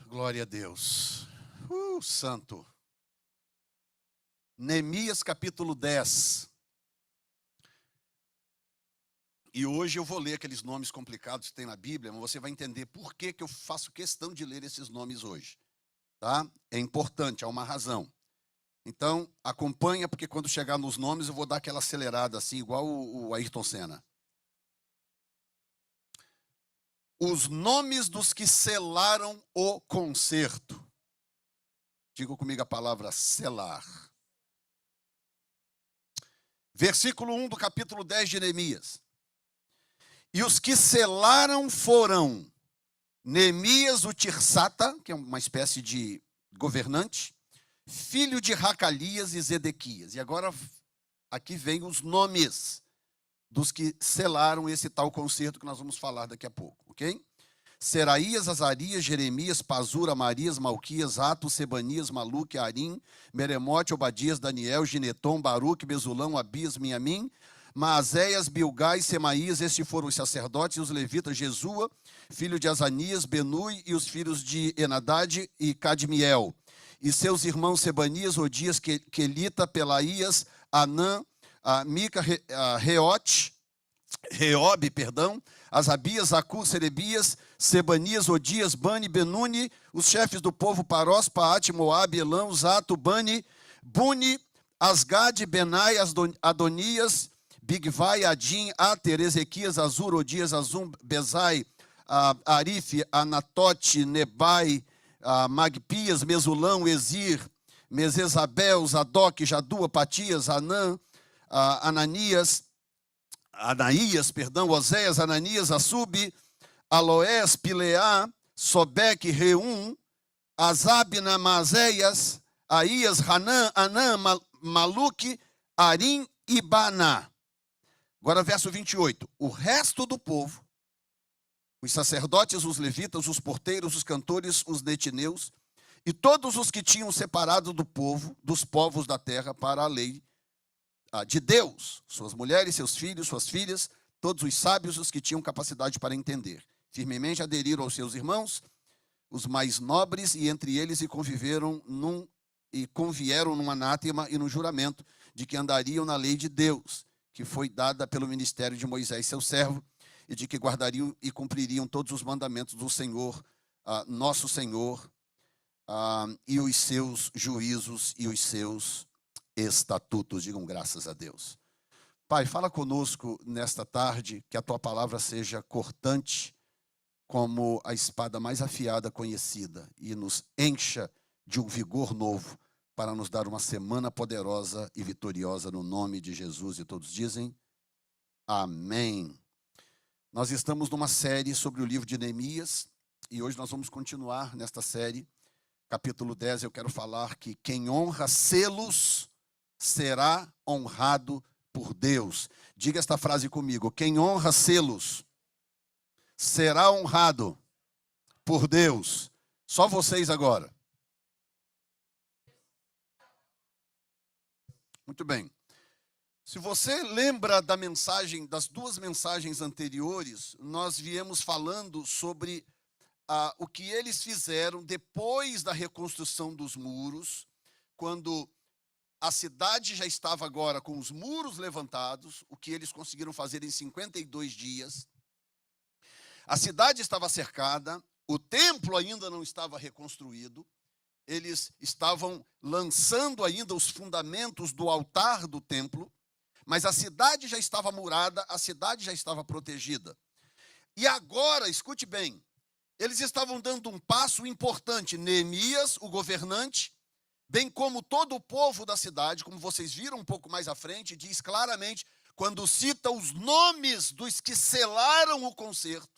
Glória a Deus. Santo. Neemias capítulo 10. E hoje eu vou ler aqueles nomes complicados que tem na Bíblia, mas você vai entender por que eu faço questão de ler esses nomes hoje. Tá? É importante, há uma razão. Então, acompanha, porque quando chegar nos nomes eu vou dar aquela acelerada assim, igual o Ayrton Senna. Os nomes dos que selaram o concerto. Diga comigo a palavra selar. Versículo 1 do capítulo 10 de Neemias. E os que selaram foram Neemias o Tirsata, que é uma espécie de governante, filho de Racalias e Zedequias. E agora aqui vem os nomes dos que selaram esse tal concerto que nós vamos falar daqui a pouco, ok? Seraías, Azarias, Jeremias, Pazur, Amarias, Malquias, Atos, Sebanias, Maluque, Arim, Meremote, Obadias, Daniel, Gineton, Baruque, Mesulão, Abias, Miamim, Maazéias, Bilgai, Semaías, estes foram os sacerdotes e os levitas, Jesua, filho de Azanias, Benui e os filhos de Enadade e Cadmiel. E seus irmãos Sebanias, Odias, Quelita, Pelaías, Anã, Mica, Reobe, Asabias, Acu, Serebias, Sebanias, Odias, Bani, Benuni, os chefes do povo Parós, Paate, Moabe, Elão, Zato, Bani, Buni, Asgade, Benai, Adonias, Bigvai, Adim, Ater, Ezequias, Azur, Odias, Azum, Bezai, Arife, Anatote, Nebai, Magpias, Mesulão, Ezir, Mesesabel, Zadok, Jadua, Patias, Anaías, Oséias, Ananias, Assub, Aloés, Pileá, Sobeque, Reum, Azabna, Maazéias, Aías, Hanã, Anã, Maluque, Arim e Baná. Agora verso 28. O resto do povo, os sacerdotes, os levitas, os porteiros, os cantores, os netineus, e todos os que tinham separado do povo, dos povos da terra, para a lei de Deus, suas mulheres, seus filhos, suas filhas, todos os sábios, os que tinham capacidade para entender. Firmemente aderiram aos seus irmãos, os mais nobres, e entre eles convieram num anátema e no juramento de que andariam na lei de Deus, que foi dada pelo ministério de Moisés, seu servo, e de que guardariam e cumpririam todos os mandamentos do Senhor, nosso Senhor, e os seus juízos e os seus estatutos. Digam graças a Deus. Pai, fala conosco nesta tarde, que a tua palavra seja cortante como a espada mais afiada conhecida e nos encha de um vigor novo para nos dar uma semana poderosa e vitoriosa no nome de Jesus. E todos dizem amém. Nós estamos numa série sobre o livro de Neemias e hoje nós vamos continuar nesta série. Capítulo 10, eu quero falar que quem honra selos será honrado por Deus. Diga esta frase comigo: quem honra selos será honrado por Deus. Só vocês agora. Muito bem. Se você lembra da mensagem, das duas mensagens anteriores, nós viemos falando sobre o que eles fizeram depois da reconstrução dos muros, quando a cidade já estava agora com os muros levantados, o que eles conseguiram fazer em 52 dias. A cidade estava cercada, o templo ainda não estava reconstruído, eles estavam lançando ainda os fundamentos do altar do templo, mas a cidade já estava murada, a cidade já estava protegida. E agora, escute bem, eles estavam dando um passo importante. Neemias, o governante, bem como todo o povo da cidade, como vocês viram um pouco mais à frente, diz claramente, quando cita os nomes dos que selaram o concerto,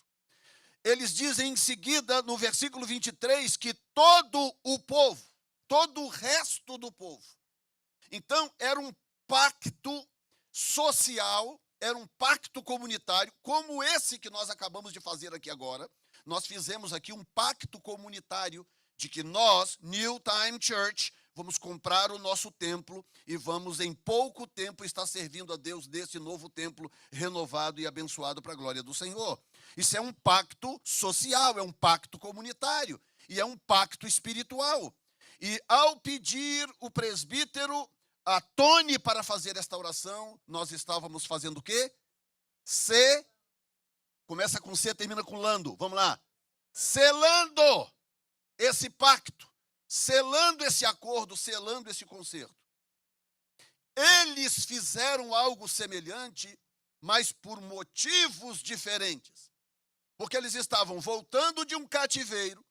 eles dizem em seguida, no versículo 23, que todo o povo, todo o resto do povo. Então, era um pacto social, era um pacto comunitário, como esse que nós acabamos de fazer aqui agora. Nós fizemos aqui um pacto comunitário de que nós, New Time Church, vamos comprar o nosso templo e vamos em pouco tempo estar servindo a Deus desse novo templo renovado e abençoado para a glória do Senhor. Isso é um pacto social, é um pacto comunitário. E é um pacto espiritual. E ao pedir o presbítero a Tony para fazer esta oração, nós estávamos fazendo o quê? Começa com C, termina com lando. Vamos lá. Selando esse pacto, selando esse acordo, selando esse concerto. Eles fizeram algo semelhante, mas por motivos diferentes. Porque eles estavam voltando de um cativeiro,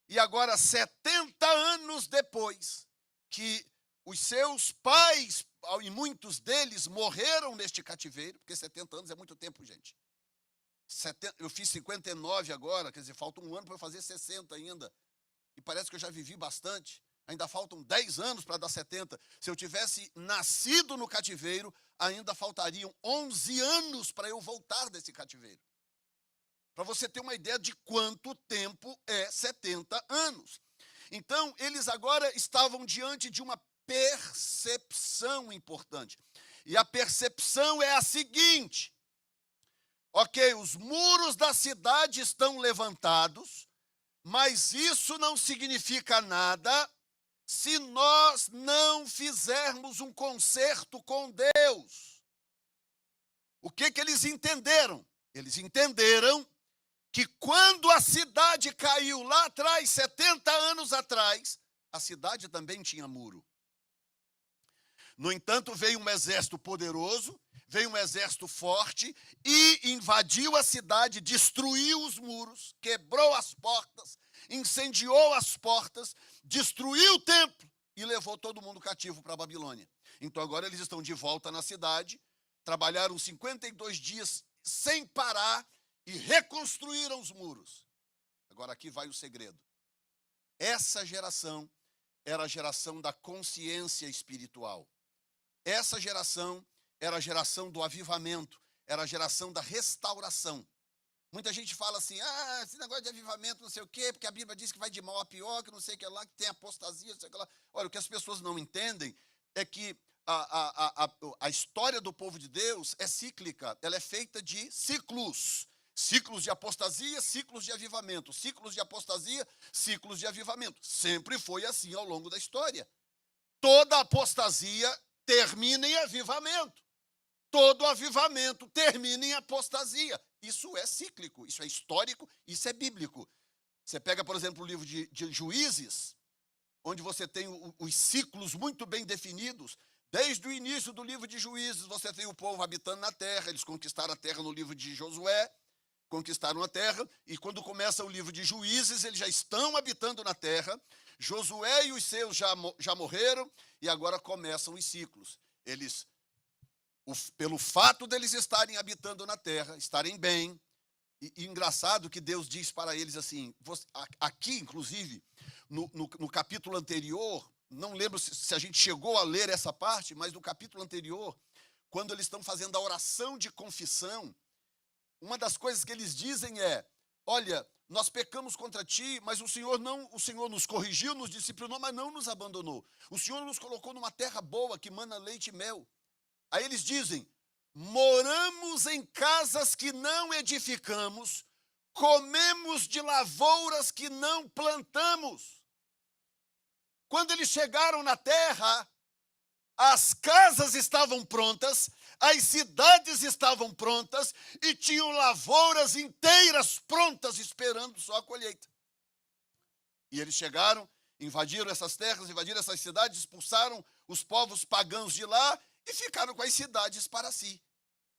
e agora 70 anos depois que os seus pais, e muitos deles morreram neste cativeiro, porque 70 anos é muito tempo, gente. Eu fiz 59 agora, quer dizer, falta um ano para eu fazer 60 ainda. E parece que eu já vivi bastante. Ainda faltam 10 anos para dar 70. Se eu tivesse nascido no cativeiro, ainda faltariam 11 anos para eu voltar desse cativeiro. Para você ter uma ideia de quanto tempo é 70 anos. Então, eles agora estavam diante de uma percepção importante. E a percepção é a seguinte: ok, os muros da cidade estão levantados, mas isso não significa nada se nós não fizermos um concerto com Deus. O que eles entenderam? Eles entenderam que quando a cidade caiu lá atrás, 70 anos atrás, a cidade também tinha muro. No entanto, veio um exército poderoso, veio um exército forte e invadiu a cidade, destruiu os muros, quebrou as portas, incendiou as portas, destruiu o templo e levou todo mundo cativo para a Babilônia. Então agora eles estão de volta na cidade, trabalharam 52 dias sem parar e reconstruíram os muros. Agora aqui vai o segredo. Essa geração era a geração da consciência espiritual. Essa geração era a geração do avivamento, era a geração da restauração. Muita gente fala assim, esse negócio de avivamento não sei o quê, porque a Bíblia diz que vai de mal a pior, que não sei o que lá, que tem apostasia, não sei o que lá. Olha, o que as pessoas não entendem é que a história do povo de Deus é cíclica, ela é feita de ciclos. Ciclos de apostasia, ciclos de avivamento. Ciclos de apostasia, ciclos de avivamento. Sempre foi assim ao longo da história. Toda apostasia termina em avivamento. Todo avivamento termina em apostasia. Isso é cíclico, isso é histórico, isso é bíblico. Você pega, por exemplo, o livro de Juízes, onde você tem os ciclos muito bem definidos. Desde o início do livro de Juízes, você tem o povo habitando na terra. Eles conquistaram a terra no livro de Josué, conquistaram a terra, e quando começa o livro de Juízes, eles já estão habitando na terra. Josué e os seus já morreram, e agora começam os ciclos. Eles, pelo fato deles estarem habitando na terra, estarem bem, e engraçado que Deus diz para eles assim, aqui inclusive, no capítulo anterior, não lembro se a gente chegou a ler essa parte, mas no capítulo anterior, quando eles estão fazendo a oração de confissão, uma das coisas que eles dizem é, olha, nós pecamos contra ti, mas o Senhor nos corrigiu, nos disciplinou, mas não nos abandonou. O Senhor nos colocou numa terra boa, que mana leite e mel. Aí eles dizem, moramos em casas que não edificamos, comemos de lavouras que não plantamos. Quando eles chegaram na terra, as casas estavam prontas, as cidades estavam prontas e tinham lavouras inteiras prontas, esperando só a colheita. E eles chegaram, invadiram essas terras, invadiram essas cidades, expulsaram os povos pagãos de lá e ficaram com as cidades para si.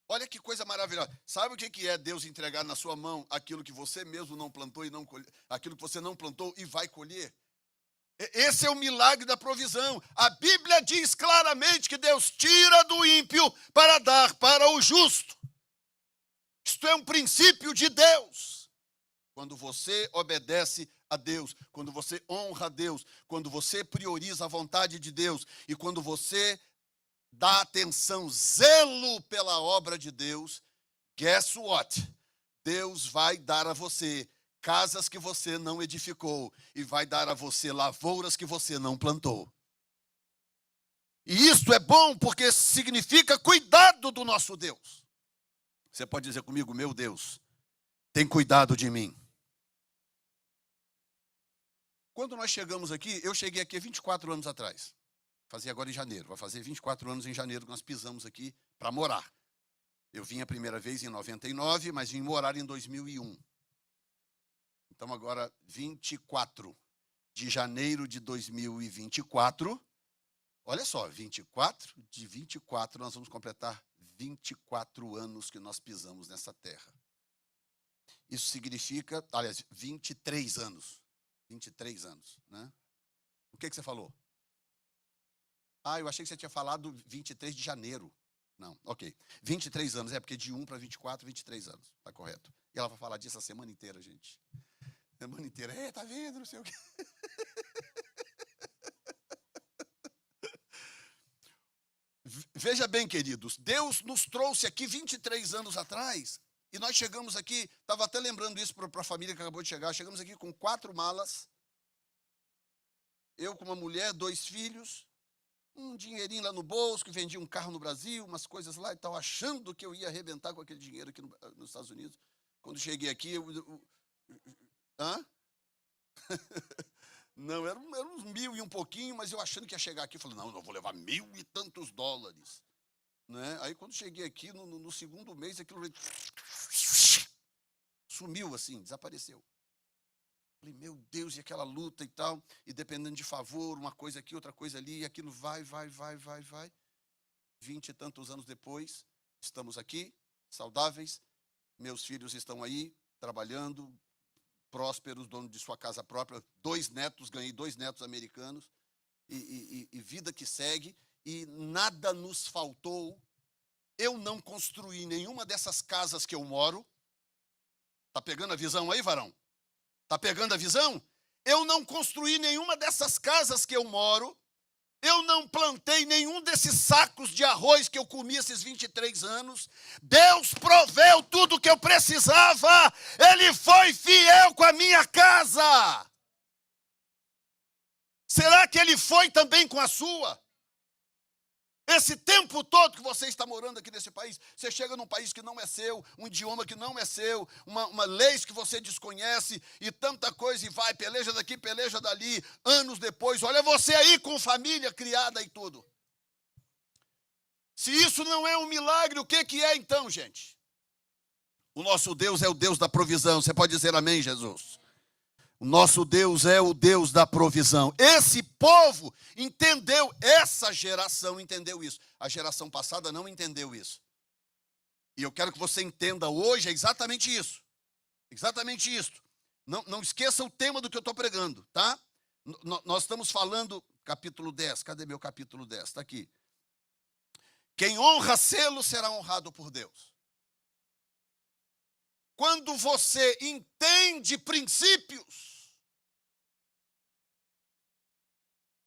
Olha que coisa maravilhosa. Sabe o que é Deus entregar na sua mão aquilo que você mesmo não plantou e não colhe, aquilo que você não plantou e vai colher? Esse é o milagre da provisão. A Bíblia diz claramente que Deus tira do ímpio para dar para o justo. Isto é um princípio de Deus. Quando você obedece a Deus, quando você honra a Deus, quando você prioriza a vontade de Deus e quando você dá atenção, zelo pela obra de Deus, guess what? Deus vai dar a você casas que você não edificou e vai dar a você lavouras que você não plantou. E isto é bom porque significa cuidado do nosso Deus. Você pode dizer comigo, meu Deus, tem cuidado de mim. Quando nós chegamos aqui, eu cheguei aqui há 24 anos atrás. Fazia agora em janeiro. Vai fazer 24 anos em janeiro que nós pisamos aqui para morar. Eu vim a primeira vez em 99, mas vim morar em 2001. Então agora 24 de janeiro de 2024. Olha só, 24 de 24 nós vamos completar 24 anos que nós pisamos nessa terra. Isso significa, aliás, 23 anos. 23 anos, né? O que você falou? Ah, eu achei que você tinha falado 23 de janeiro. Não, ok. 23 anos, porque de 1 para 24, 23 anos. Tá correto. E ela vai falar disso a semana inteira, gente. Semana inteira. Tá vendo, não sei o quê. Veja bem, queridos, Deus nos trouxe aqui 23 anos atrás, e nós chegamos aqui, estava até lembrando isso para a família que acabou de chegar, chegamos aqui com 4 malas, eu com uma mulher, 2 filhos, um dinheirinho lá no bolso, que vendia um carro no Brasil, umas coisas lá e tal, achando que eu ia arrebentar com aquele dinheiro aqui nos Estados Unidos. Quando cheguei aqui, hã? Não, era uns 1.000 e um pouquinho, mas eu achando que ia chegar aqui, eu falei, não, eu vou levar 1.000 e tantos dólares. Né? Aí quando cheguei aqui, no segundo mês, aquilo sumiu assim, desapareceu. Falei, meu Deus, e aquela luta e tal, e dependendo de favor, uma coisa aqui, outra coisa ali, e aquilo vai. 20 e tantos anos depois, estamos aqui, saudáveis, meus filhos estão aí, trabalhando, prósperos, dono de sua casa própria, 2 netos, ganhei 2 netos americanos, e vida que segue, e nada nos faltou. Eu não construí nenhuma dessas casas que eu moro. Tá pegando a visão aí, varão? Tá pegando a visão? Eu não construí nenhuma dessas casas que eu moro. Eu não plantei nenhum desses sacos de arroz que eu comi esses 23 anos. Deus proveu tudo o que eu precisava. Ele foi fiel com a minha casa. Será que Ele foi também com a sua? Esse tempo todo que você está morando aqui nesse país, você chega num país que não é seu, um idioma que não é seu, uma lei que você desconhece e tanta coisa, e vai, peleja daqui, peleja dali, anos depois, olha você aí com família criada e tudo. Se isso não é um milagre, o que é então, gente? O nosso Deus é o Deus da provisão. Você pode dizer amém, Jesus? O nosso Deus é o Deus da provisão. Esse povo entendeu, essa geração entendeu isso. A geração passada não entendeu isso. E eu quero que você entenda hoje exatamente isso. Exatamente isso. Não esqueça o tema do que eu estou pregando, tá? Nós estamos falando, capítulo 10. Cadê meu capítulo 10? Está aqui. Quem honra selo será honrado por Deus. Quando você entende princípios,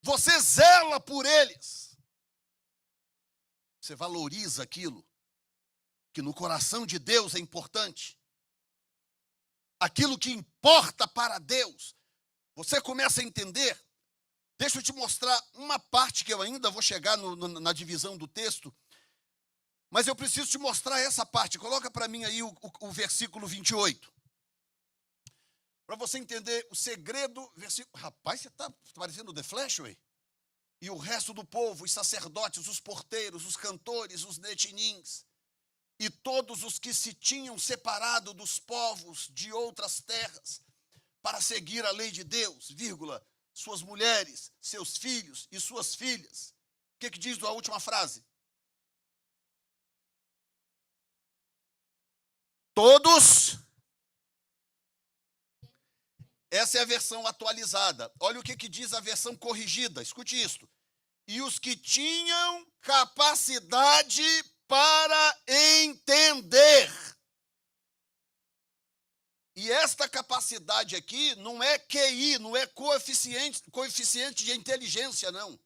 você zela por eles, você valoriza aquilo que no coração de Deus é importante, aquilo que importa para Deus, você começa a entender. Deixa eu te mostrar uma parte que eu ainda vou chegar na divisão do texto, mas eu preciso te mostrar essa parte. Coloca para mim aí o versículo 28. Para você entender o segredo. Rapaz, você está parecendo The Flash, ué? E o resto do povo, os sacerdotes, os porteiros, os cantores, os netinins, e todos os que se tinham separado dos povos de outras terras para seguir a lei de Deus, vírgula, suas mulheres, seus filhos e suas filhas. O que diz a última frase? Todos. Essa é a versão atualizada. Olha o que diz a versão corrigida. Escute isso. E os que tinham capacidade para entender. E esta capacidade aqui não é QI, não é coeficiente de inteligência, não.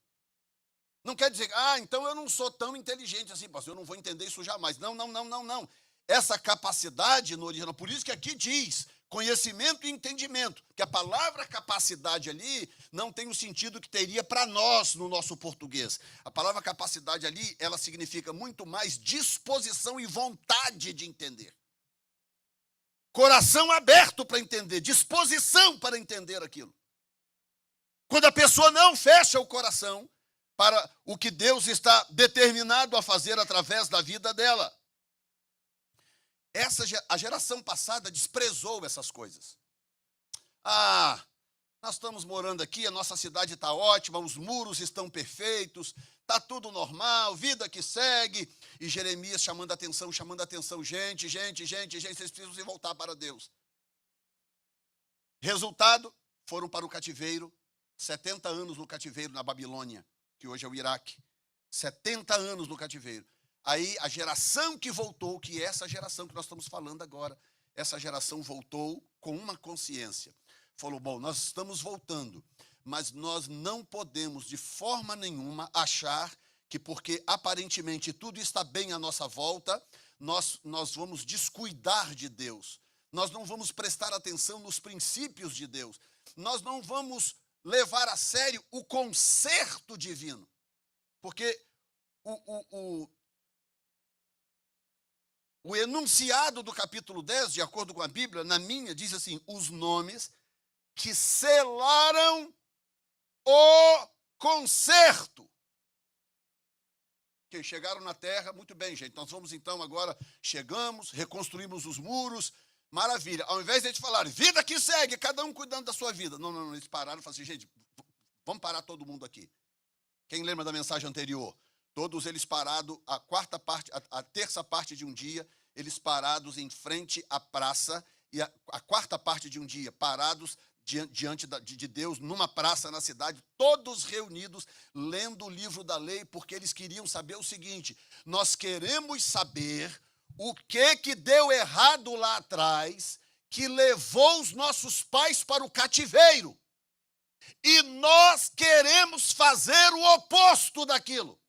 Não quer dizer, então eu não sou tão inteligente assim, pastor, eu não vou entender isso jamais. Não. Essa capacidade no original, por isso que aqui diz conhecimento e entendimento, que a palavra capacidade ali não tem o sentido que teria para nós no nosso português. A palavra capacidade ali, ela significa muito mais disposição e vontade de entender. Coração aberto para entender, disposição para entender aquilo. Quando a pessoa não fecha o coração para o que Deus está determinado a fazer através da vida dela. A geração passada desprezou essas coisas. Nós estamos morando aqui, a nossa cidade está ótima, os muros estão perfeitos, está tudo normal, vida que segue. E Jeremias chamando a atenção, gente, vocês precisam se voltar para Deus. Resultado, foram para o cativeiro, 70 anos no cativeiro na Babilônia, que hoje é o Iraque. 70 anos no cativeiro. Aí a geração que voltou, que é essa geração que nós estamos falando agora, essa geração voltou com uma consciência. Falou, bom, nós estamos voltando, mas nós não podemos de forma nenhuma achar que porque aparentemente tudo está bem à nossa volta, nós vamos descuidar de Deus. Nós não vamos prestar atenção nos princípios de Deus. Nós não vamos levar a sério o conserto divino. Porque o enunciado do capítulo 10, de acordo com a Bíblia, na minha, diz assim, os nomes que selaram o conserto. Que chegaram na terra, muito bem, gente, nós vamos então agora, chegamos, reconstruímos os muros, maravilha. Ao invés de eles falarem, vida que segue, cada um cuidando da sua vida. Não, eles pararam e falaram assim, gente, vamos parar todo mundo aqui. Quem lembra da mensagem anterior? Todos eles parados, a terça parte de um dia, eles parados em frente à praça, e a quarta parte de um dia, parados diante de Deus, numa praça na cidade, todos reunidos, lendo o livro da lei, porque eles queriam saber o seguinte, nós queremos saber o que deu errado lá atrás, que levou os nossos pais para o cativeiro. E nós queremos fazer o oposto daquilo.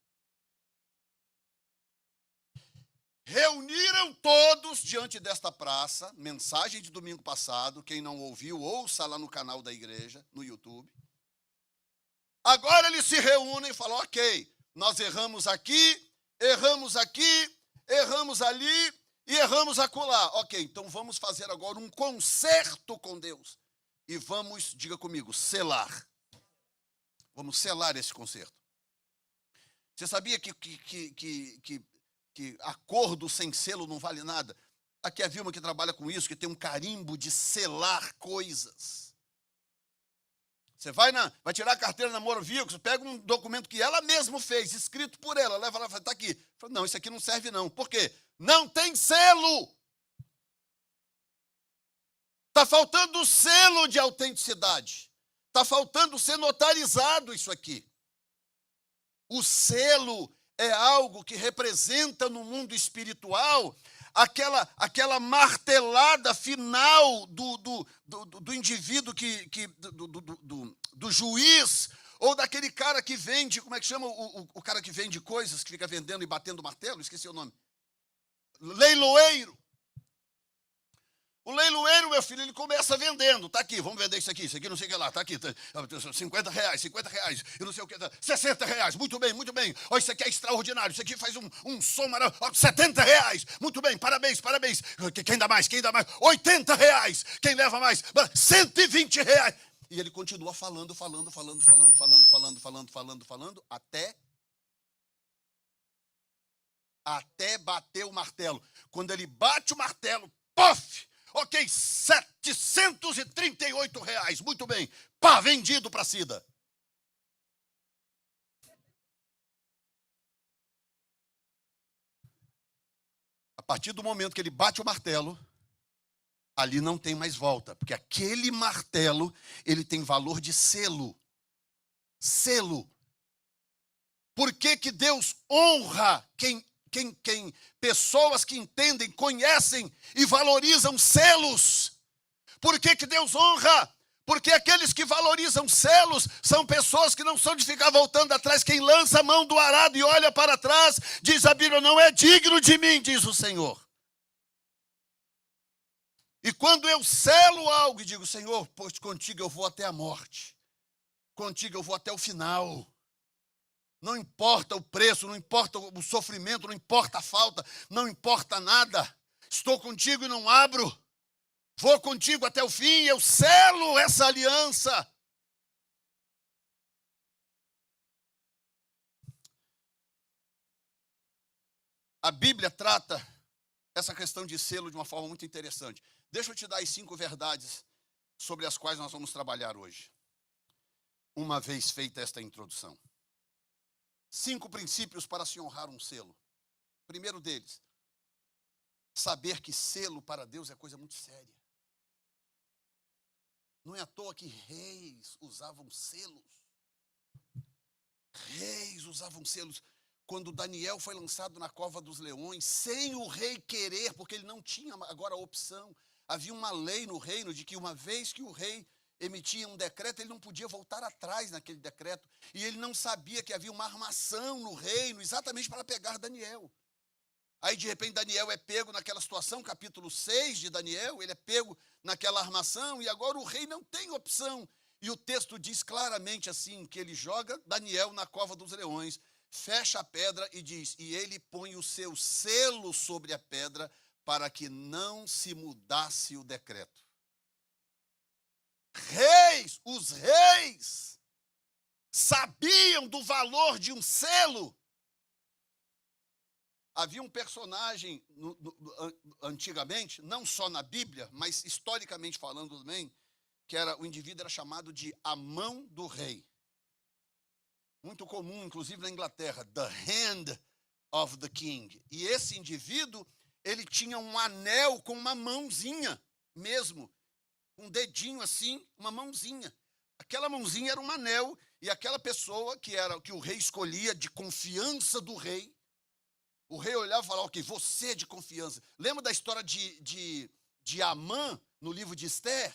Reuniram todos diante desta praça, mensagem de domingo passado, quem não ouviu, ouça lá no canal da igreja, no YouTube. Agora eles se reúnem e falam, ok, nós erramos aqui, erramos ali e erramos acolá. Ok, então vamos fazer agora um concerto com Deus. E vamos, diga comigo, selar. Vamos selar esse concerto. Você sabia que acordo sem selo não vale nada? Aqui a Vilma que trabalha com isso, que tem um carimbo de selar coisas. Você vai tirar a carteira na Morovicos, pega um documento que ela mesma fez, escrito por ela, leva lá e fala, está aqui. Fala, não, isso aqui não serve não. Por quê? Não tem selo. Está faltando o selo de autenticidade. Está faltando ser notarizado isso aqui. O selo é algo que representa no mundo espiritual aquela martelada final do indivíduo do juiz, ou daquele cara que vende, como é que chama o cara que vende coisas, que fica vendendo e batendo martelo? Esqueci o nome. Leiloeiro. O leiloeiro, meu filho, ele começa vendendo. Tá aqui, vamos vender isso aqui não sei o que lá. Tá aqui, R$50, eu não sei o que, R$60. Muito bem. Ó, isso aqui é extraordinário, isso aqui faz um som maravilhoso. R$70, muito bem, parabéns. Quem dá mais? R$80, quem leva mais? R$120. E ele continua falando, até bater o martelo. Quando ele bate o martelo, pof! Ok, R$738. Muito bem. Pá, vendido para a Cida. A partir do momento que ele bate o martelo, ali não tem mais volta. Porque aquele martelo, ele tem valor de selo. Selo. Por que Deus honra quem pessoas que entendem, conhecem e valorizam selos? Por que Deus honra? Porque aqueles que valorizam selos são pessoas que não são de ficar voltando atrás. Quem lança a mão do arado e olha para trás, diz a Bíblia, não é digno de mim, diz o Senhor. E quando eu selo algo e digo, Senhor, pois contigo eu vou até a morte, contigo eu vou até o final. Não importa o preço, não importa o sofrimento, não importa a falta, não importa nada. Estou contigo e não abro. Vou contigo até o fim, eu selo essa aliança. A Bíblia trata essa questão de selo de uma forma muito interessante. Deixa eu te dar as 5 verdades sobre as quais nós vamos trabalhar hoje, uma vez feita esta introdução. 5 princípios para se honrar um selo. Primeiro deles, saber que selo para Deus é coisa muito séria. Não é à toa que reis usavam selos. Reis usavam selos. Quando Daniel foi lançado na cova dos leões, sem o rei querer, porque ele não tinha agora a opção, havia uma lei no reino de que uma vez que o rei emitia um decreto, ele não podia voltar atrás naquele decreto. E ele não sabia que havia uma armação no reino exatamente para pegar Daniel. Aí, de repente, Daniel é pego naquela situação, capítulo 6 de Daniel, ele é pego naquela armação, e agora o rei não tem opção. E o texto diz claramente assim, que ele joga Daniel na cova dos leões, fecha a pedra e diz, e ele põe o seu selo sobre a pedra para que não se mudasse o decreto. Reis, os reis, sabiam do valor de um selo. Havia um personagem antigamente, não só na Bíblia, mas historicamente falando também, que o indivíduo era chamado de a mão do rei. Muito comum, inclusive na Inglaterra, the hand of the king. E esse indivíduo, ele tinha um anel com uma mãozinha mesmo, um dedinho assim, uma mãozinha. Aquela mãozinha era um anel, e aquela pessoa que o rei escolhia de confiança do rei, o rei olhava e falava, ok, você é de confiança. Lembra da história de Amã, no livro de Esther?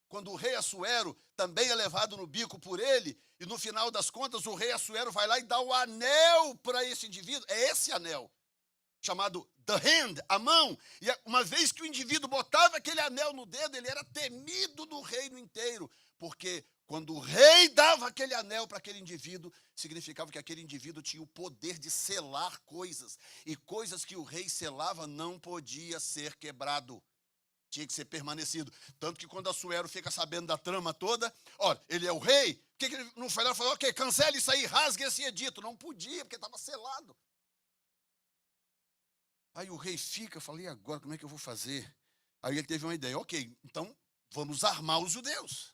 Quando o rei Assuero também é levado no bico por ele, e no final das contas o rei Assuero vai lá e dá o anel para esse indivíduo. É esse anel, chamado the hand, a mão. E uma vez que o indivíduo botava aquele anel no dedo, ele era temido no reino inteiro, porque quando o rei dava aquele anel para aquele indivíduo, significava que aquele indivíduo tinha o poder de selar coisas. E coisas que o rei selava não podia ser quebrado. Tinha que ser permanecido. Tanto que quando Assuero fica sabendo da trama toda, olha, ele é o rei, por que ele não foi lá e falou, ok, cancele isso aí, rasgue esse edito. Não podia, porque estava selado. Aí o rei fica, fala, e agora, como é que eu vou fazer? Aí ele teve uma ideia, ok, então vamos armar os judeus.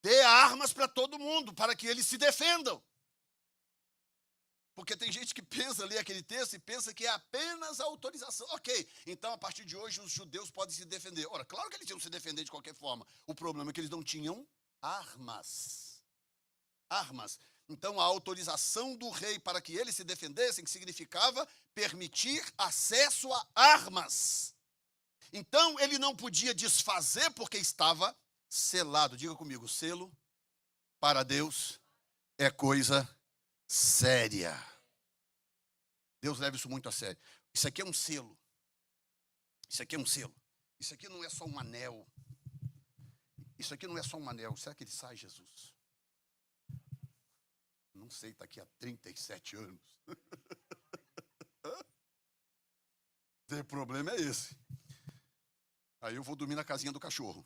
Dê armas para todo mundo, para que eles se defendam. Porque tem gente que pensa, lê aquele texto e pensa que é apenas a autorização. Ok, então a partir de hoje os judeus podem se defender. Ora, claro que eles iam se defender de qualquer forma. O problema é que eles não tinham armas. Armas. Então a autorização do rei para que eles se defendessem significava permitir acesso a armas. Então ele não podia desfazer porque estava selado. Diga comigo, selo para Deus é coisa séria. Deus leva isso muito a sério. Isso aqui é um selo. Isso aqui é um selo. Isso aqui não é só um anel. Isso aqui não é só um anel. Será que ele sai, Jesus? Não sei, está aqui há 37 anos. O problema é esse. Aí eu vou dormir na casinha do cachorro.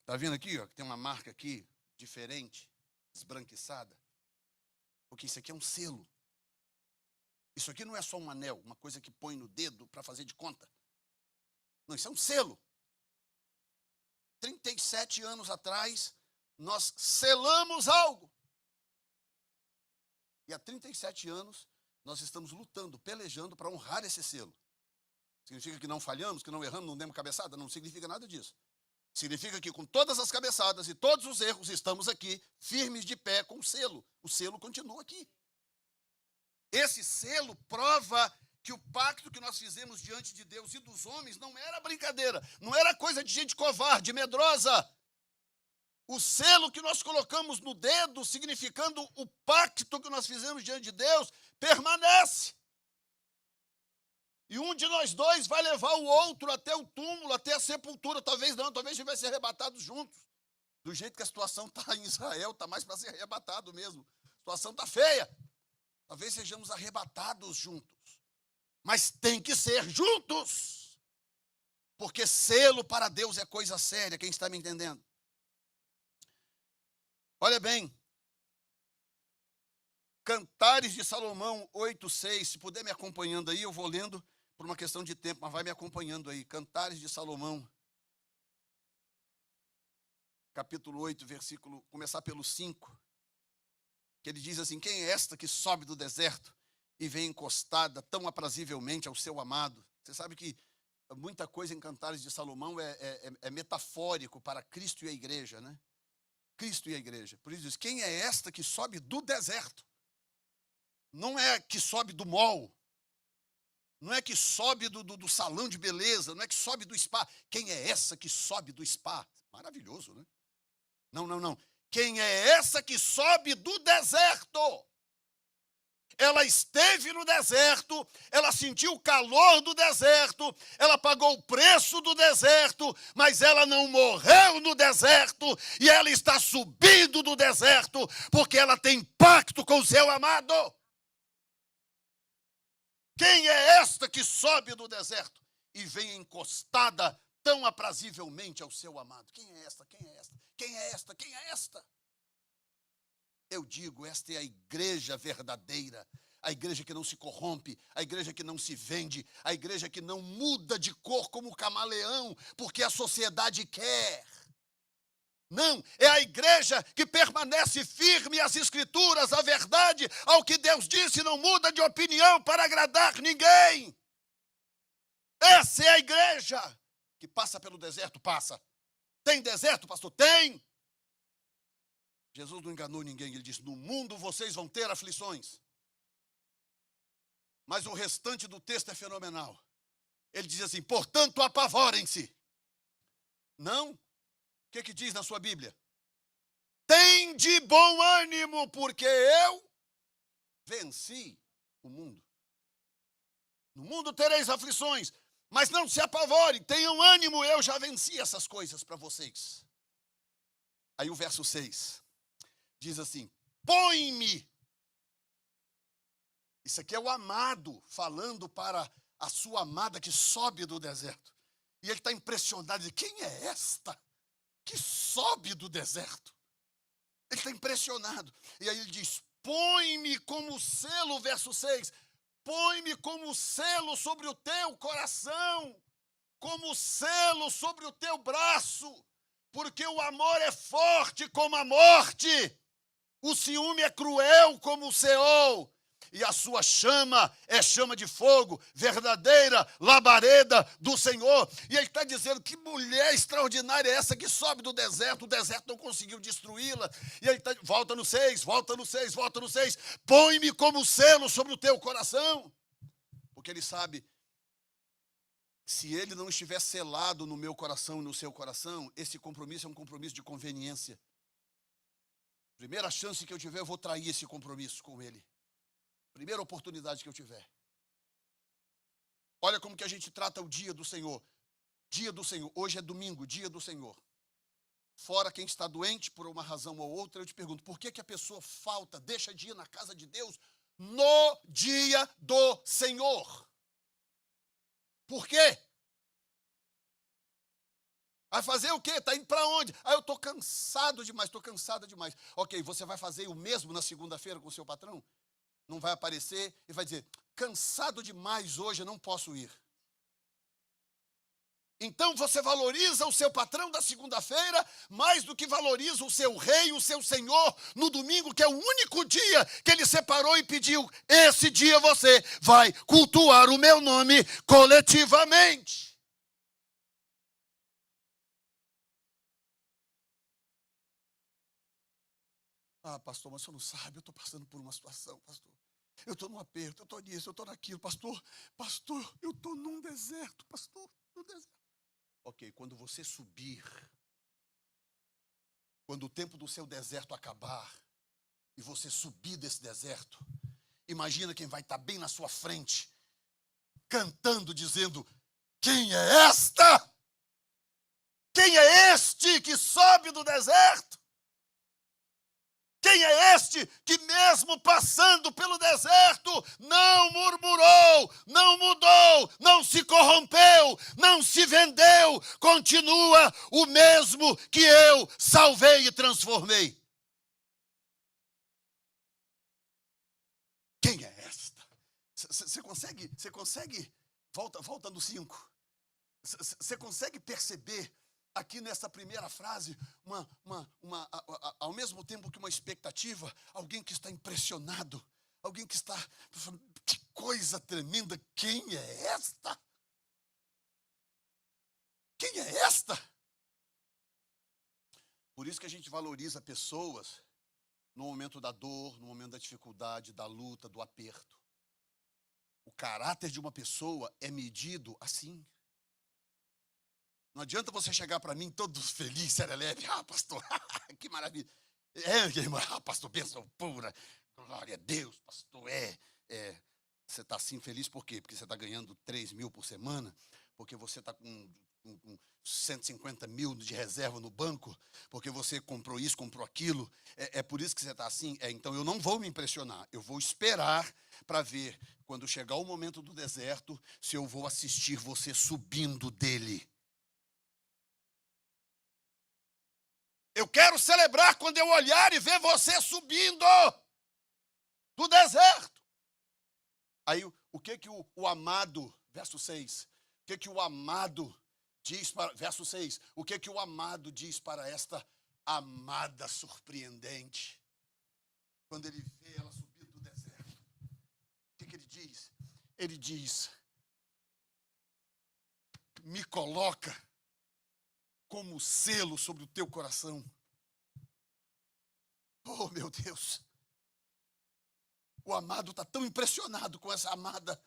Tá vendo aqui, ó? Tem uma marca aqui, diferente, esbranquiçada. Porque isso aqui é um selo. Isso aqui não é só um anel, uma coisa que põe no dedo para fazer de conta. Não, isso é um selo. 37 anos atrás, nós selamos algo. E há 37 anos, nós estamos lutando, pelejando para honrar esse selo. Significa que não falhamos, que não erramos, não demos cabeçada? Não significa nada disso. Significa que com todas as cabeçadas e todos os erros, estamos aqui, firmes de pé com o selo. O selo continua aqui. Esse selo prova que o pacto que nós fizemos diante de Deus e dos homens não era brincadeira, não era coisa de gente covarde, medrosa. O selo que nós colocamos no dedo, significando o pacto que nós fizemos diante de Deus, permanece. E um de nós dois vai levar o outro até o túmulo, até a sepultura. Talvez não, talvez a gente vai ser arrebatado juntos. Do jeito que a situação está em Israel, está mais para ser arrebatado mesmo. A situação está feia. Talvez sejamos arrebatados juntos. Mas tem que ser juntos. Porque selo para Deus é coisa séria. Quem está me entendendo? Olha bem. Cantares de Salomão 8:6. Se puder me acompanhando aí, eu vou lendo por uma questão de tempo, mas vai me acompanhando aí. Cantares de Salomão, capítulo 8, versículo, começar pelo 5, que ele diz assim: quem é esta que sobe do deserto e vem encostada tão aprazivelmente ao seu amado? Você sabe que muita coisa em Cantares de Salomão é metafórico para Cristo e a igreja, né? Cristo e a igreja. Por isso diz: quem é esta que sobe do deserto? Não é que sobe do mall, não é que sobe do salão de beleza, não é que sobe do spa. Quem é essa que sobe do spa? Maravilhoso, né? Não. Quem é essa que sobe do deserto? Ela esteve no deserto, ela sentiu o calor do deserto, ela pagou o preço do deserto, mas ela não morreu no deserto, e ela está subindo do deserto, porque ela tem pacto com o seu amado. Quem é esta que sobe do deserto e vem encostada tão aprazivelmente ao seu amado? Quem é esta? Quem é esta? Quem é esta? Quem é esta? Eu digo, esta é a igreja verdadeira, a igreja que não se corrompe, a igreja que não se vende, a igreja que não muda de cor como camaleão, porque a sociedade quer. Não, é a igreja que permanece firme às escrituras, à verdade, ao que Deus disse, não muda de opinião para agradar ninguém. Essa é a igreja que passa pelo deserto, passa. Tem deserto, pastor? Tem. Jesus não enganou ninguém, ele disse: no mundo vocês vão ter aflições. Mas o restante do texto é fenomenal. Ele diz assim: portanto, apavorem-se. Não? O que diz na sua Bíblia? Tem de bom ânimo, porque eu venci o mundo. No mundo tereis aflições, mas não se apavorem, tenham ânimo, eu já venci essas coisas para vocês. Aí o verso 6 diz assim: põe-me. Isso aqui é o amado falando para a sua amada que sobe do deserto. E ele está impressionado, diz: quem é esta que sobe do deserto? Ele está impressionado. E aí ele diz: põe-me como selo, verso 6, põe-me como selo sobre o teu coração, como selo sobre o teu braço, porque o amor é forte como a morte, o ciúme é cruel como o Seol, e a sua chama é chama de fogo, verdadeira labareda do Senhor. E ele está dizendo: que mulher extraordinária é essa que sobe do deserto, o deserto não conseguiu destruí-la. E ele está, volta no 6, põe-me como selo sobre o teu coração. Porque ele sabe, se ele não estiver selado no meu coração e no seu coração, esse compromisso é um compromisso de conveniência. Primeira chance que eu tiver, eu vou trair esse compromisso com ele. Primeira oportunidade que eu tiver. Olha como que a gente trata o dia do Senhor. Dia do Senhor. Hoje é domingo, dia do Senhor. Fora quem está doente por uma razão ou outra, eu te pergunto: por que a pessoa falta, deixa de ir na casa de Deus no dia do Senhor? Por quê? Vai fazer o quê? Está indo para onde? Eu estou cansado demais, estou cansada demais. Ok, você vai fazer o mesmo na segunda-feira com o seu patrão? Não vai aparecer e vai dizer: cansado demais hoje, eu não posso ir. Então você valoriza o seu patrão da segunda-feira mais do que valoriza o seu rei, o seu senhor, no domingo, que é o único dia que ele separou e pediu: esse dia você vai cultuar o meu nome coletivamente. Pastor, mas o senhor não sabe, eu estou passando por uma situação, pastor. Eu estou num aperto, eu estou nisso, eu estou naquilo, pastor, eu estou num deserto, pastor, no deserto. Ok, quando você subir, quando o tempo do seu deserto acabar, e você subir desse deserto, imagina quem vai estar bem na sua frente, cantando, dizendo: quem é esta? Quem é este que sobe do deserto? Quem é este que mesmo passando pelo deserto não murmurou, não mudou, não se corrompeu, não se vendeu, continua o mesmo que eu salvei e transformei? quem é esta? Você consegue, volta no 5. Você consegue perceber aqui nessa primeira frase, ao mesmo tempo que uma expectativa, alguém que está impressionado, alguém que está falando, que coisa tremenda, quem é esta? Quem é esta? Por isso que a gente valoriza pessoas no momento da dor, no momento da dificuldade, da luta, do aperto. O caráter de uma pessoa é medido assim. Não adianta você chegar para mim todo feliz, serelepe, pastor, que maravilha. Pastor, bênção pura, glória a Deus, pastor, Você está assim feliz por quê? Porque você está ganhando 3 mil por semana, porque você está com 150 mil de reserva no banco, porque você comprou isso, comprou aquilo, é por isso que você está assim? Então eu não vou me impressionar, eu vou esperar para ver, quando chegar o momento do deserto, se eu vou assistir você subindo dele. Eu quero celebrar quando eu olhar e ver você subindo do deserto. Aí, o que o amado, verso 6, o que o amado diz para, verso 6, o que o amado diz para esta amada surpreendente? Quando ele vê ela subir do deserto, o que ele diz? Ele diz, me coloca como selo sobre o teu coração. Oh, meu Deus. O amado está tão impressionado com essa amada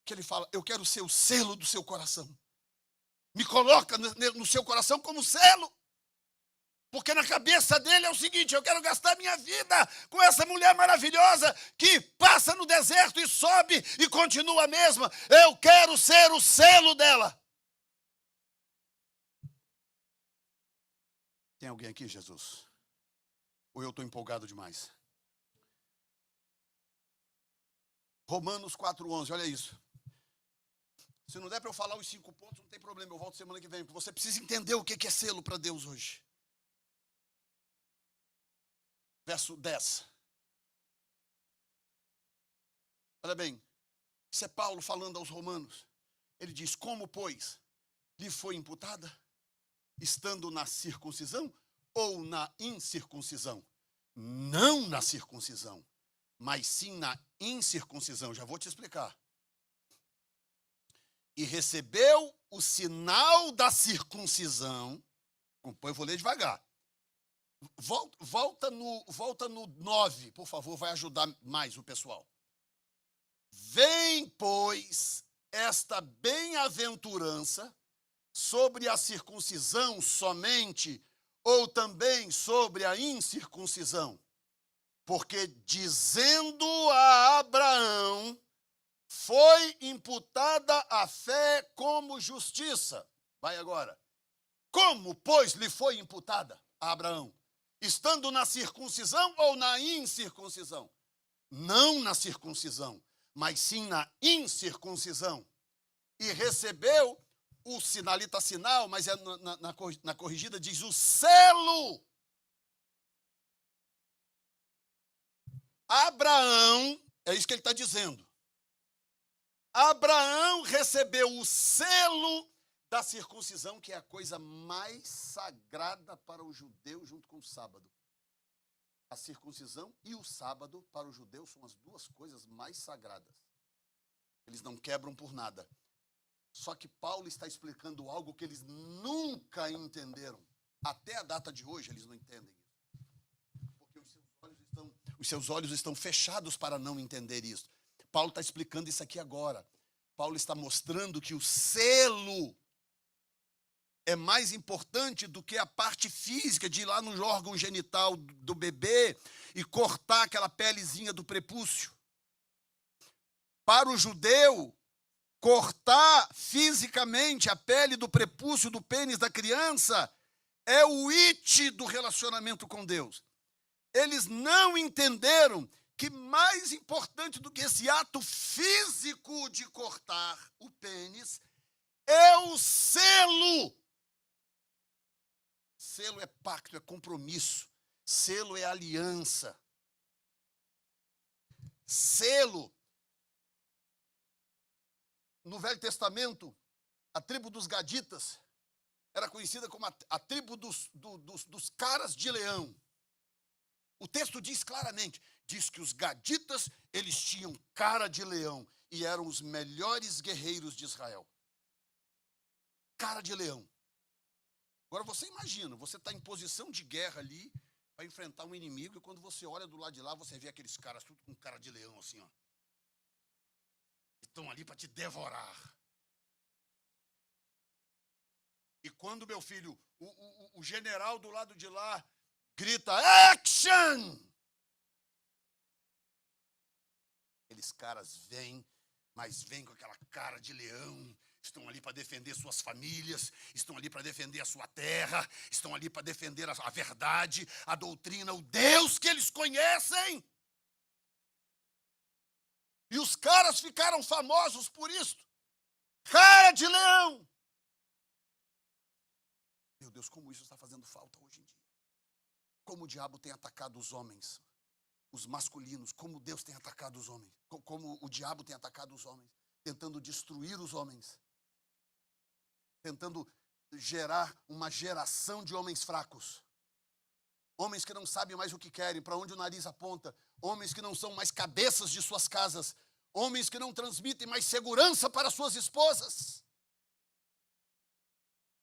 que ele fala, eu quero ser o selo do seu coração. Me coloca no seu coração como selo. Porque na cabeça dele é o seguinte, eu quero gastar minha vida com essa mulher maravilhosa que passa no deserto e sobe e continua a mesma. Eu quero ser o selo dela. Tem alguém aqui, Jesus? Ou eu estou empolgado demais? Romanos 4:11, olha isso. Se não der para eu falar os 5 pontos, não tem problema, eu volto semana que vem. Porque você precisa entender o que é selo para Deus hoje. Verso 10. Olha bem, isso é Paulo falando aos romanos. Ele diz, como, pois, lhe foi imputada? Estando na circuncisão ou na incircuncisão? Não na circuncisão, mas sim na incircuncisão. Já vou te explicar. E recebeu o sinal da circuncisão. Eu vou ler devagar. Volta no 9, por favor, vai ajudar mais o pessoal. Vem, pois, esta bem-aventurança sobre a circuncisão somente, ou também sobre a incircuncisão? Porque dizendo a Abraão, foi imputada a fé como justiça. Vai agora. Como, pois, lhe foi imputada a Abraão? Estando na circuncisão ou na incircuncisão? Não na circuncisão, mas sim na incircuncisão. E recebeu o sinalita sinal, mas na corrigida diz o selo. Abraão, é isso que ele está dizendo. Abraão recebeu o selo da circuncisão, que é a coisa mais sagrada para o judeu junto com o sábado. A circuncisão e o sábado para o judeu são as duas coisas mais sagradas. Eles não quebram por nada. Só que Paulo está explicando algo que eles nunca entenderam. Até a data de hoje eles não entendem isso. Porque os seus olhos estão fechados para não entender isso. Paulo está explicando isso aqui agora. Paulo está mostrando que o selo é mais importante do que a parte física de ir lá no órgão genital do bebê e cortar aquela pelezinha do prepúcio. Para o judeu, cortar fisicamente a pele do prepúcio do pênis da criança é o it do relacionamento com Deus. Eles não entenderam que mais importante do que esse ato físico de cortar o pênis é o selo. Selo é pacto, é compromisso. Selo é aliança. selo. No Velho Testamento, a tribo dos Gaditas era conhecida como a tribo dos caras de leão. O texto diz claramente, diz que os Gaditas, eles tinham cara de leão e eram os melhores guerreiros de Israel. Cara de leão. Agora você imagina, você está em posição de guerra ali, para enfrentar um inimigo, e quando você olha do lado de lá, você vê aqueles caras, tudo com cara de leão assim, ó. Estão ali para te devorar. E quando, meu filho, o general do lado de lá grita, action! Aqueles caras vêm, mas vêm com aquela cara de leão, estão ali para defender suas famílias, estão ali para defender a sua terra, estão ali para defender a verdade, a doutrina, o Deus que eles conhecem. E os caras ficaram famosos por isso. Cara de leão. Meu Deus, como isso está fazendo falta hoje em dia. Como o diabo tem atacado os homens, os masculinos, como Deus tem atacado os homens, como o diabo tem atacado os homens, tentando destruir os homens, tentando gerar uma geração de homens fracos, homens que não sabem mais o que querem, para onde o nariz aponta, homens que não são mais cabeças de suas casas, homens que não transmitem mais segurança para suas esposas.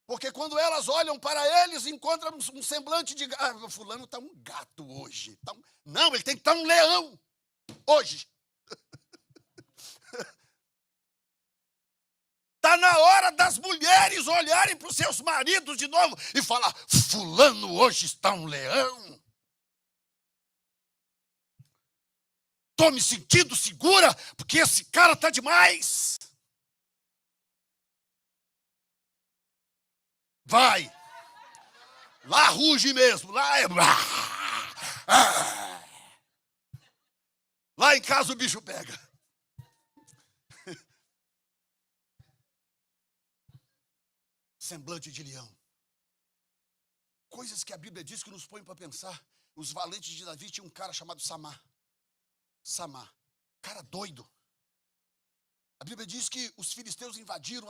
Porque quando elas olham para eles, encontram um semblante de... Ah, fulano está um gato hoje. Não, ele tem que estar um leão hoje. Está na hora das mulheres olharem para os seus maridos de novo e falar, fulano hoje está um leão. Estou me sentindo segura, porque esse cara está demais. Vai. Lá ruge mesmo. Lá é... Lá em casa o bicho pega. Semblante de leão. Coisas que a Bíblia diz que nos põe para pensar. Os valentes de Davi tinham um cara chamado Samá. Cara doido. A Bíblia diz que os filisteus invadiram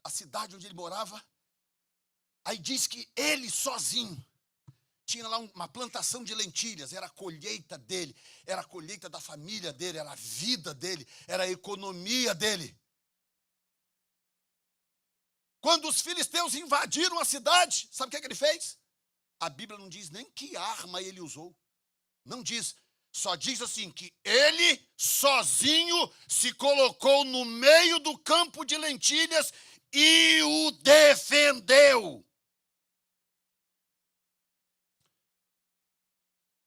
a cidade onde ele morava. Aí diz que ele sozinho tinha lá uma plantação de lentilhas, era a colheita dele, era a colheita da família dele, era a vida dele, era a economia dele. Quando os filisteus invadiram a cidade, sabe o que ele fez? A Bíblia não diz nem que arma ele usou. Não diz. Só diz assim, que ele sozinho se colocou no meio do campo de lentilhas e o defendeu.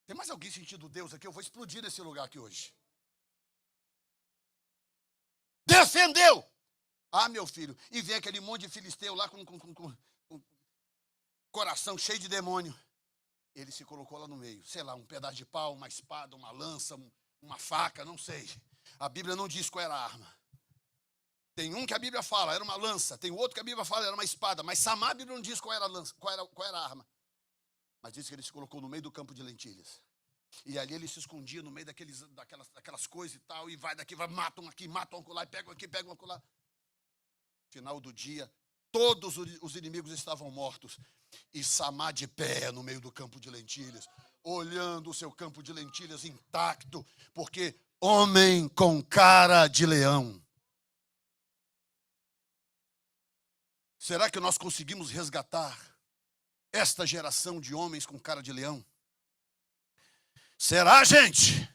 Tem mais alguém sentindo Deus aqui? Eu vou explodir nesse lugar aqui hoje. Defendeu! Ah, meu filho, e vem aquele monte de filisteu lá com coração cheio de demônio. Ele se colocou lá no meio, sei lá, um pedaço de pau, uma espada, uma lança, uma faca, não sei. A Bíblia não diz qual era a arma. Tem um que a Bíblia fala, era uma lança. Tem outro que a Bíblia fala, era uma espada. Mas Samá, a Bíblia não diz qual era a lança, qual era a arma. Mas diz que ele se colocou no meio do campo de lentilhas. E ali ele se escondia no meio daquelas coisas e tal. E vai daqui, matam aqui, matam acolá, pegam aqui, pegam acolá. Final do dia, todos os inimigos estavam mortos. E Samá de pé no meio do campo de lentilhas, olhando o seu campo de lentilhas intacto, porque homem com cara de leão. Será que nós conseguimos resgatar esta geração de homens com cara de leão? Será, gente?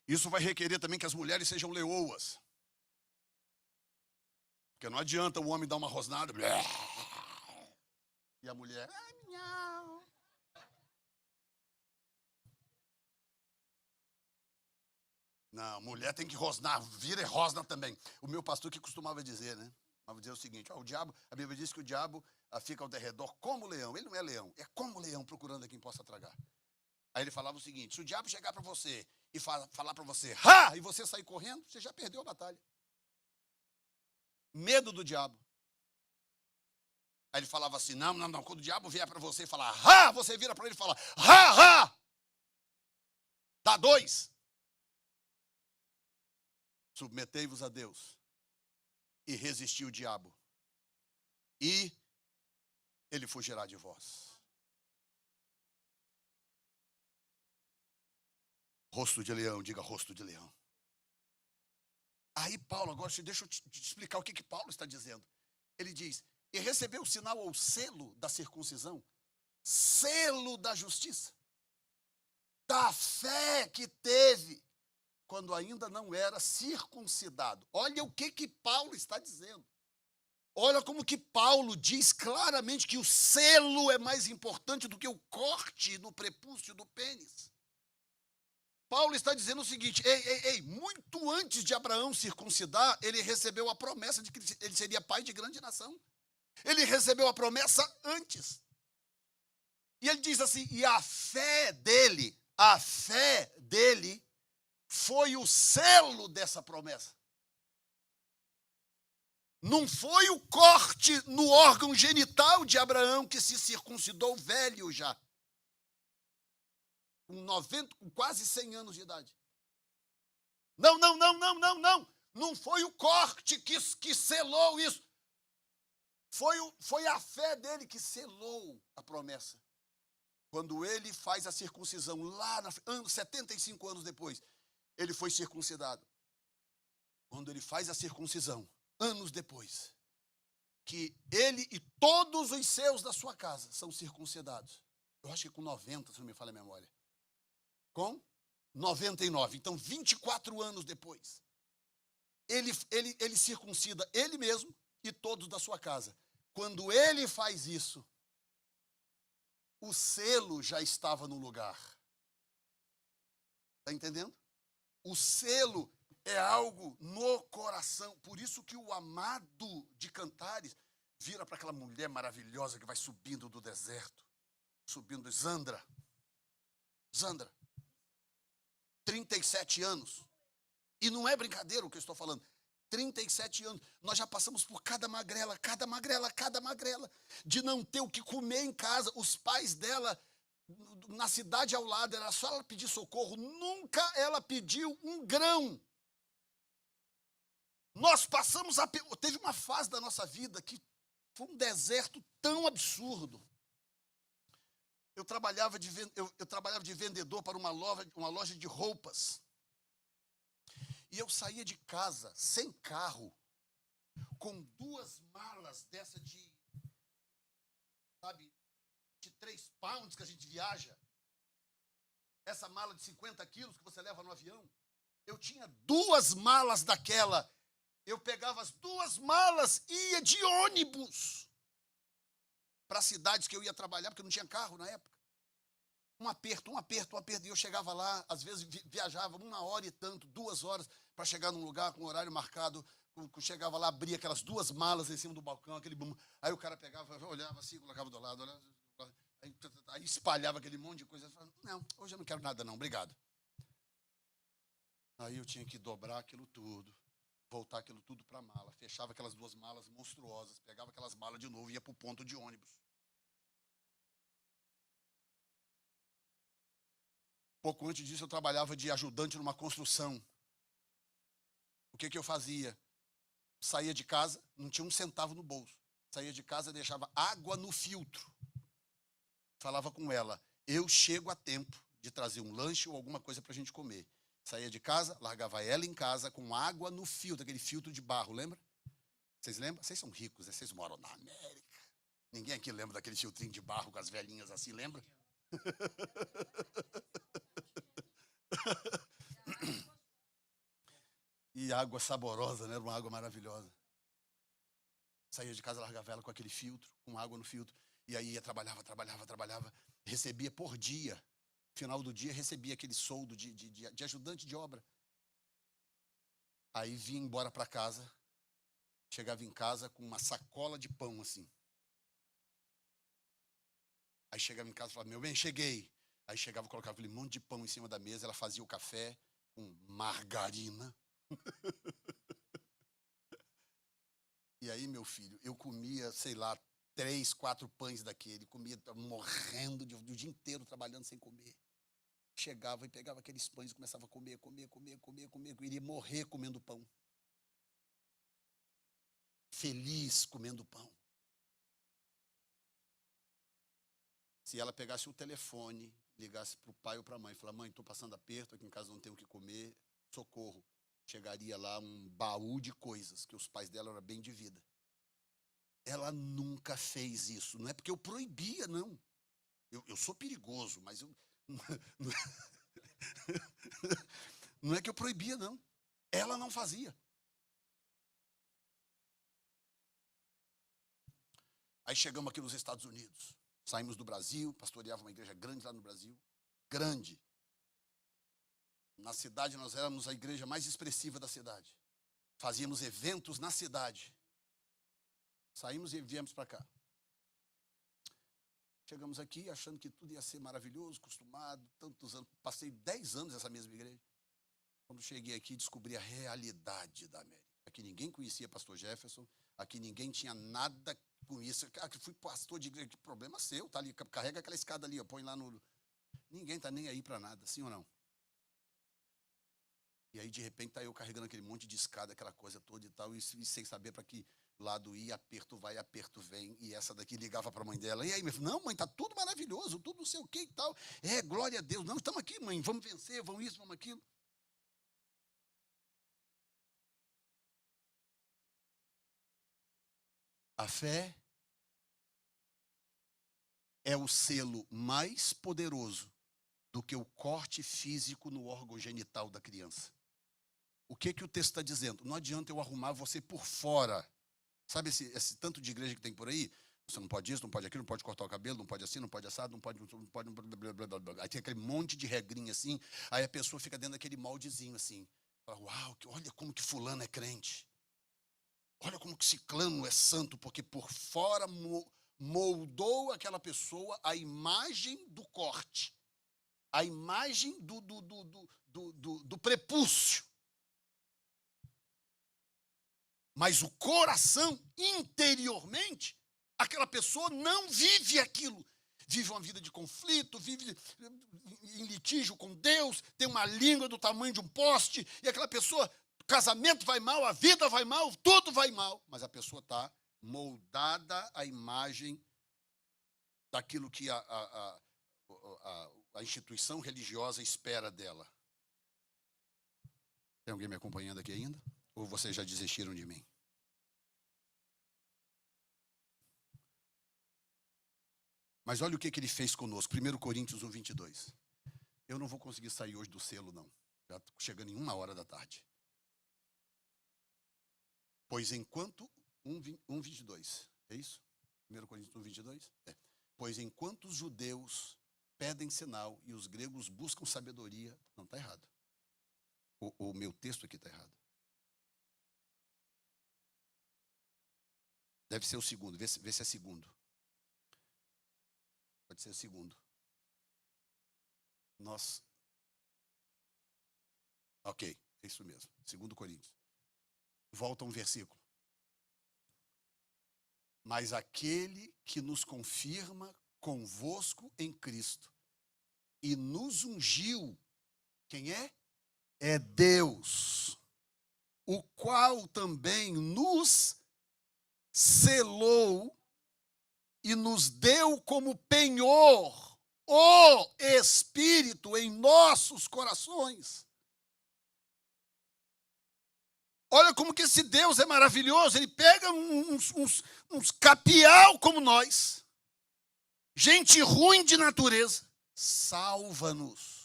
Isso vai requerer também que as mulheres sejam leoas. Porque não adianta o homem dar uma rosnada e a mulher... Não, mulher tem que rosnar, vira e rosna também. O meu pastor que costumava dizer, né? Costumava dizer o seguinte, o diabo, a Bíblia diz que o diabo fica ao derredor como leão. Ele não é leão, é como leão procurando a quem possa tragar. Aí ele falava o seguinte, se o diabo chegar para você e falar para você, ha! E você sair correndo, você já perdeu a batalha. Medo do diabo. Aí ele falava assim, não, quando o diabo vier para você e falar, ha! Você vira para ele e fala, ha, ha! Dá 2. submetei-vos a Deus e resisti o diabo, e ele fugirá de vós. Rosto de leão, diga rosto de leão. Aí Paulo, agora deixa eu te explicar o que Paulo está dizendo. Ele diz, e recebeu o sinal ou selo da circuncisão, selo da justiça, da fé que teve, quando ainda não era circuncidado. Olha o que Paulo está dizendo. Olha como que Paulo diz claramente que o selo é mais importante do que o corte no prepúcio do pênis. Paulo está dizendo o seguinte, muito antes de Abraão circuncidar, ele recebeu a promessa de que ele seria pai de grande nação. Ele recebeu a promessa antes. E ele diz assim, e a fé dele foi o selo dessa promessa. Não foi o corte no órgão genital de Abraão que se circuncidou velho já. Com quase 100 anos de idade. Não. Não foi o corte que selou isso. Foi a fé dele que selou a promessa. Quando ele faz a circuncisão lá, 75 anos depois, ele foi circuncidado. Quando ele faz a circuncisão, anos depois, que ele e todos os seus da sua casa são circuncidados. Eu acho que com 90, se não me falha a memória. Com 99. Então, 24 anos depois, ele circuncida ele mesmo e todos da sua casa. Quando ele faz isso, o selo já estava no lugar. Está entendendo? O selo é algo no coração. Por isso que o amado de Cantares vira para aquela mulher maravilhosa que vai subindo do deserto. Subindo, Zandra, 37 anos. E não é brincadeira o que eu estou falando. 37 anos. Nós já passamos por cada magrela, de não ter o que comer em casa. Os pais dela, na cidade ao lado, era só ela pedir socorro. Nunca ela pediu um grão. Nós passamos, teve uma fase da nossa vida que foi um deserto tão absurdo. Eu trabalhava de vendedor para uma loja de roupas. E eu saía de casa sem carro, com 2 malas dessa de 3 pounds que a gente viaja. Essa mala de 50 quilos que você leva no avião. Eu tinha 2 malas daquela. Eu pegava as 2 malas e ia de ônibus para as cidades que eu ia trabalhar, porque não tinha carro na época. Um aperto. E eu chegava lá, às vezes viajava 1 hora e tanto, 2 horas, para chegar num lugar com horário marcado. Chegava lá, abria aquelas 2 malas em cima do balcão, aquele bum. Aí o cara pegava, olhava assim, colocava do lado, aí espalhava aquele monte de coisa. Eu falava, não, hoje eu não quero nada não, obrigado. Aí eu tinha que dobrar aquilo tudo, voltar aquilo tudo para a mala. Fechava aquelas 2 malas monstruosas, pegava aquelas malas de novo e ia para o ponto de ônibus. Pouco antes disso, eu trabalhava de ajudante numa construção. O que eu fazia? Saía de casa, não tinha 1 centavo no bolso. Saía de casa e deixava água no filtro. Falava com ela, eu chego a tempo de trazer um lanche ou alguma coisa para a gente comer. Saía de casa, largava ela em casa com água no filtro, aquele filtro de barro, lembra? Vocês lembram? Vocês são ricos, né? Vocês moram na América. Ninguém aqui lembra daquele filtrinho de barro com as velhinhas assim, lembra? E água saborosa, né? Uma água maravilhosa. Saía de casa, largava ela com aquele filtro, com água no filtro. E aí ia, trabalhava. Recebia por dia. Final do dia, recebia aquele soldo de ajudante de obra. Aí vinha embora para casa. Chegava em casa com uma sacola de pão, assim. Aí chegava em casa e falava, meu bem, cheguei. Aí chegava, colocava aquele monte de pão em cima da mesa. Ela fazia o café com margarina. E aí, meu filho, eu comia, sei lá, 3, 4 pães daquele. Comia morrendo o dia inteiro trabalhando sem comer. chegava e pegava aqueles pães e começava a comer. Eu iria morrer comendo pão. Feliz comendo pão. Se ela pegasse o telefone, ligasse para o pai ou para a mãe, falar: mãe, estou passando aperto, aqui em casa não tenho o que comer, socorro. Chegaria lá um baú de coisas, que os pais dela eram bem de vida. Ela nunca fez isso. Não é porque eu proibia, não. Eu sou perigoso, mas eu... Não é que eu proibia, não. Ela não fazia. Aí chegamos aqui nos Estados Unidos. Saímos do Brasil, pastoreava uma igreja grande lá no Brasil. Grande. Na cidade, nós éramos a igreja mais expressiva da cidade. Fazíamos eventos na cidade. Saímos e viemos para cá. Chegamos aqui achando que tudo ia ser maravilhoso, acostumado, tantos anos. Passei 10 anos nessa mesma igreja. Quando cheguei aqui, descobri a realidade da América. Aqui ninguém conhecia pastor Jefferson, aqui ninguém tinha nada com isso. Aqui fui pastor de igreja, que problema seu, tá ali, carrega aquela escada ali, ó, põe lá no... Ninguém tá nem aí para nada, sim ou não? E aí, de repente, tá eu carregando aquele monte de escada, aquela coisa toda e tal, e sem saber para que lado ir, aperto vai, aperto vem. E essa daqui ligava para a mãe dela. E aí, não, mãe, tá tudo maravilhoso, tudo não sei o que e tal. É, glória a Deus. Não, estamos aqui, mãe, vamos vencer, vamos isso, vamos aquilo. A fé é o selo mais poderoso do que o corte físico no órgão genital da criança. O que o texto está dizendo? Não adianta eu arrumar você por fora. Sabe esse tanto de igreja que tem por aí? Você não pode isso, não pode aquilo, não pode cortar o cabelo, não pode assim, não pode assado, não pode... Blá, blá, blá, blá. Aí tem aquele monte de regrinha assim, aí a pessoa fica dentro daquele moldezinho assim. Fala, uau, olha como que fulano é crente. Olha como que ciclano é santo, porque por fora moldou aquela pessoa a imagem do corte, a imagem do prepúcio. Mas o coração, interiormente, aquela pessoa não vive aquilo. Vive uma vida de conflito, vive em litígio com Deus, tem uma língua do tamanho de um poste, e aquela pessoa, o casamento vai mal, a vida vai mal, tudo vai mal. Mas a pessoa está moldada à imagem daquilo que a instituição religiosa espera dela. Tem alguém me acompanhando aqui ainda? Ou vocês já desistiram de mim? Mas olha o que ele fez conosco. 1 Coríntios 1, 22. Eu não vou conseguir sair hoje do selo, não. Já estou chegando em 1h da tarde. Pois enquanto... 1, 22. É isso? 1 Coríntios 1, 22? É. Pois enquanto os judeus pedem sinal e os gregos buscam sabedoria... Não, está errado. O meu texto aqui está errado. Deve ser o segundo, vê se é segundo. Pode ser o segundo. Ok, é isso mesmo. 2 Coríntios. Volta um versículo. Mas aquele que nos confirma convosco em Cristo e nos ungiu, quem é? É Deus, o qual também nos selou e nos deu como penhor o Espírito em nossos corações. Olha como que esse Deus é maravilhoso. Ele pega uns capial como nós, gente ruim de natureza, salva-nos.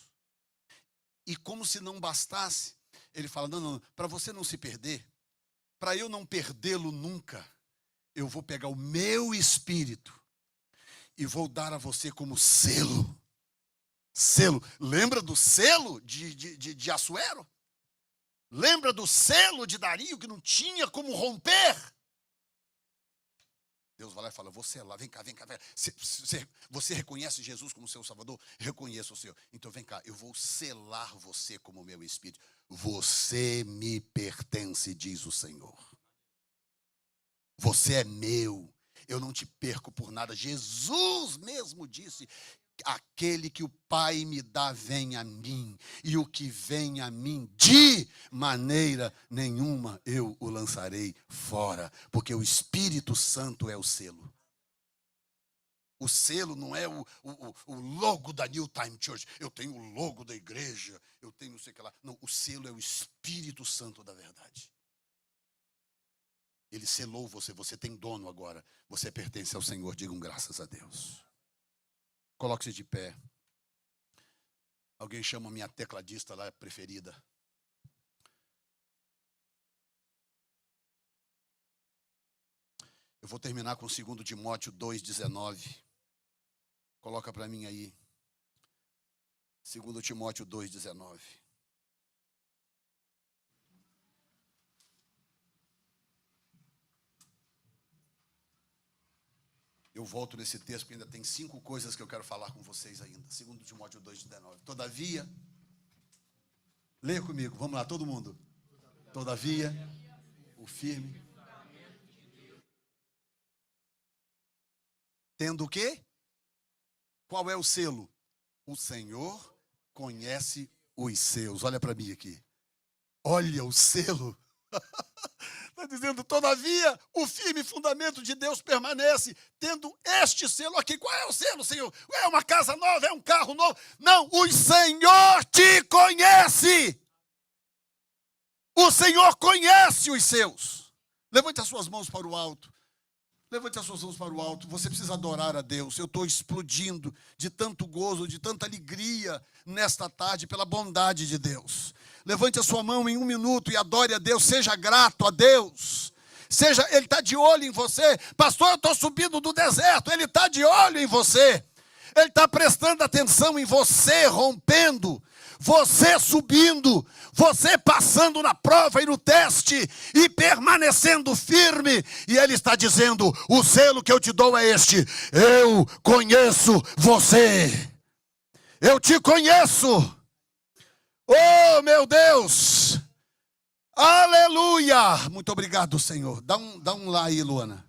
E como se não bastasse, ele fala, não, para você não se perder, para eu não perdê-lo nunca, eu vou pegar o meu Espírito e vou dar a você como selo. Selo. Lembra do selo de Assuero? Lembra do selo de Dario, que não tinha como romper? Deus vai lá e fala, vou selar, vem cá. Você reconhece Jesus como seu Salvador? Reconheço o Senhor. Então vem cá, eu vou selar você como meu Espírito. Você me pertence, diz o Senhor. Você é meu, eu não te perco por nada. Jesus mesmo disse, aquele que o Pai me dá vem a mim, e o que vem a mim, de maneira nenhuma eu o lançarei fora, porque o Espírito Santo é o selo. O selo não é o logo da New Time Church. Eu tenho o logo da igreja, eu tenho não sei o que lá. Não, o selo é o Espírito Santo da verdade. Ele selou você, você tem dono agora. Você pertence ao Senhor, digam graças a Deus. Coloque-se de pé. Alguém chama a minha tecladista lá preferida. Eu vou terminar com 2 Timóteo 2,19. Coloca para mim aí. 2 Timóteo 2,19. Eu volto nesse texto, porque ainda tem 5 coisas que eu quero falar com vocês ainda. 2 Timóteo 2,19. Todavia, leia comigo, vamos lá, todo mundo. Todavia, o firme. Tendo o quê? Qual é o selo? O Senhor conhece os seus. Olha para mim aqui. Olha o selo. Está dizendo, todavia, o firme fundamento de Deus permanece, tendo este selo aqui. Qual é o selo, Senhor? É uma casa nova, é um carro novo? Não, o Senhor te conhece. O Senhor conhece os seus. Levante as suas mãos para o alto. Levante as suas mãos para o alto. Você precisa adorar a Deus. Eu estou explodindo de tanto gozo, de tanta alegria nesta tarde pela bondade de Deus. Levante a sua mão em 1 minuto e adore a Deus. Seja grato a Deus. Ele está de olho em você. Pastor, eu estou subindo do deserto. Ele está de olho em você. Ele está prestando atenção em você, rompendo. Você subindo, você passando na prova e no teste e permanecendo firme. E Ele está dizendo, o selo que eu te dou é este. Eu conheço você. Eu te conheço. Oh, meu Deus. Aleluia. Muito obrigado, Senhor. Dá um lá aí, Luana.